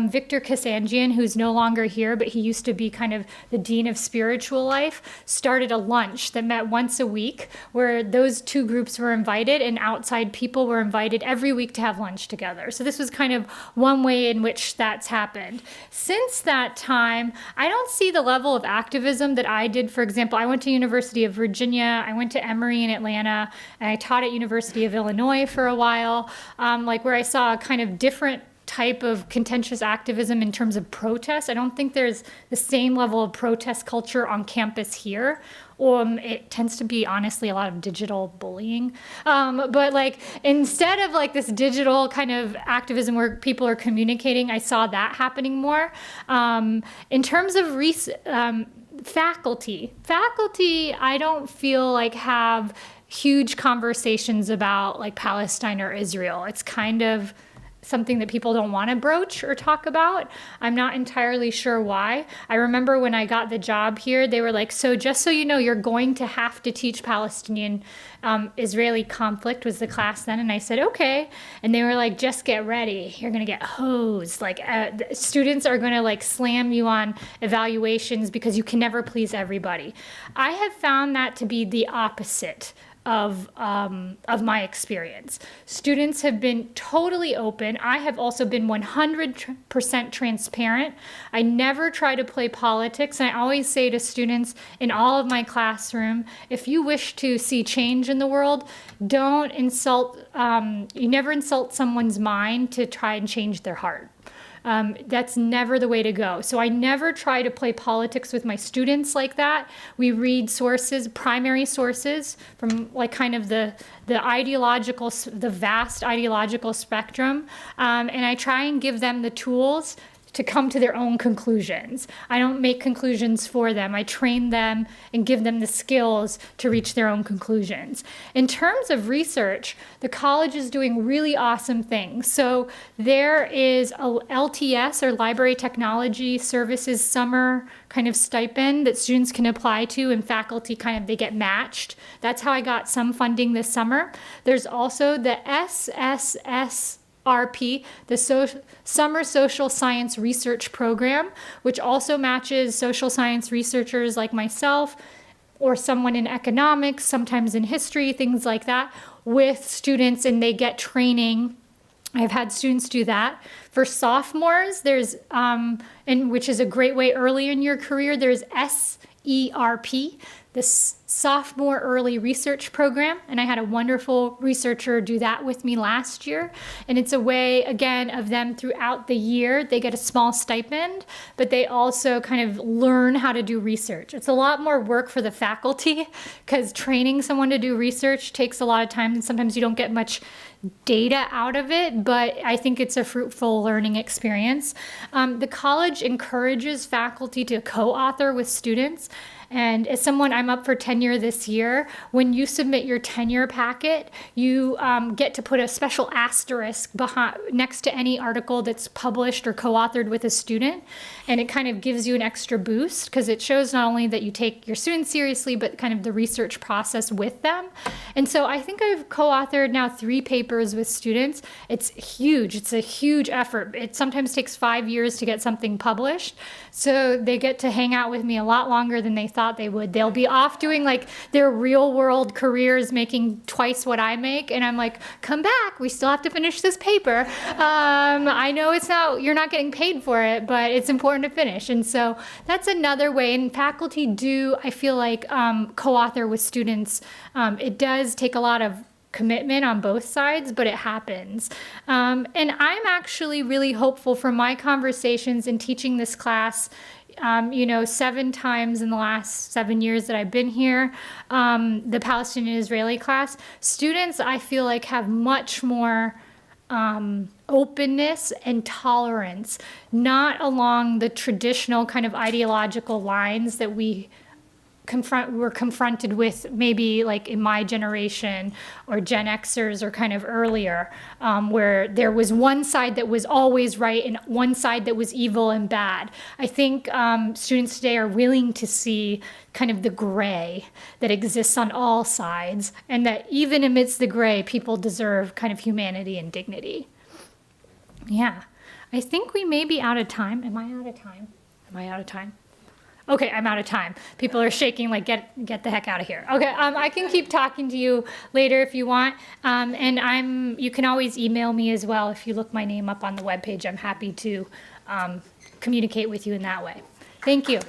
Victor Kasanjian, who's no longer here, but he used to be kind of the dean of spiritual life, started a lunch that met once a week where those two groups were invited and outside people were invited every week to have lunch together. So this was kind of one way in which that's happened. Since that time, I don't see the level of activism that I did. For example, I went to University of Virginia, I went to Emory in Atlanta, and I taught at University of Illinois for a while, like where I saw a kind of different type of contentious activism in terms of protest. I don't think there's the same level of protest culture on campus here. It tends to be, honestly, a lot of digital bullying. But like, instead of like this digital kind of activism where people are communicating, I saw that happening more. In terms of faculty, I don't feel like have huge conversations about like Palestine or Israel. It's kind of something that people don't want to broach or talk about. I'm not entirely sure why. I remember when I got the job here, they were like, so just so you know, you're going to have to teach Palestinian Israeli conflict was the class then. And I said, okay. And they were like, just get ready. You're going to get hosed. Like students are going to like slam you on evaluations because you can never please everybody. I have found that to be the opposite of my experience. Students have been totally open. I have also been 100% transparent. I never try to play politics. And I always say to students in all of my classroom, if you wish to see change in the world, don't insult, you never insult someone's mind to try and change their heart. That's never the way to go. So I never try to play politics with my students like that. We read sources, primary sources from like kind of the vast ideological spectrum. And I try and give them the tools to come to their own conclusions. I don't make conclusions for them. I train them and give them the skills to reach their own conclusions. In terms of research, the college is doing really awesome things. So there is a LTS, or Library Technology Services summer kind of stipend that students can apply to, and faculty kind of, they get matched. That's how I got some funding this summer. There's also the SSSRP, the Summer Social Science Research Program, which also matches social science researchers like myself or someone in economics, sometimes in history, things like that, with students, and they get training. I've had students do that. For sophomores, there's, which is a great way early in your career, there's SERP, this Sophomore Early Research Program, and I had a wonderful researcher do that with me last year. And it's a way, again, of them throughout the year, they get a small stipend, but they also kind of learn how to do research. It's a lot more work for the faculty because training someone to do research takes a lot of time, and sometimes you don't get much data out of it, but I think it's a fruitful learning experience. The college encourages faculty to co-author with students. And as someone, I'm up for tenure this year, when you submit your tenure packet, you get to put a special asterisk next to any article that's published or co-authored with a student. And it kind of gives you an extra boost because it shows not only that you take your students seriously, but kind of the research process with them. And so I think I've co-authored now 3 papers with students. It's huge. It's a huge effort. It sometimes takes 5 years to get something published. So they get to hang out with me a lot longer than they thought they would. They'll be off doing like their real world careers, making twice what I make. And I'm like, come back. We still have to finish this paper. I know you're not getting paid for it, but it's important to finish. And so that's another way. And faculty do, I feel like, co-author with students. It does take a lot of commitment on both sides, but it happens. And I'm actually really hopeful from my conversations in teaching this class, 7 times in the last 7 years that I've been here, the Palestinian Israeli class, students I feel like have much more openness and tolerance, not along the traditional kind of ideological lines that we're confronted with, maybe like in my generation or Gen Xers or kind of earlier, where there was one side that was always right and one side that was evil and bad. I think students today are willing to see kind of the gray that exists on all sides, and that even amidst the gray, people deserve kind of humanity and dignity. Yeah, I think we may be out of time. Am I out of time? Am I out of time? Okay, I'm out of time. People are shaking like, get the heck out of here. Okay, I can keep talking to you later if you want. And you can always email me as well. If you look my name up on the webpage, I'm happy to communicate with you in that way. Thank you.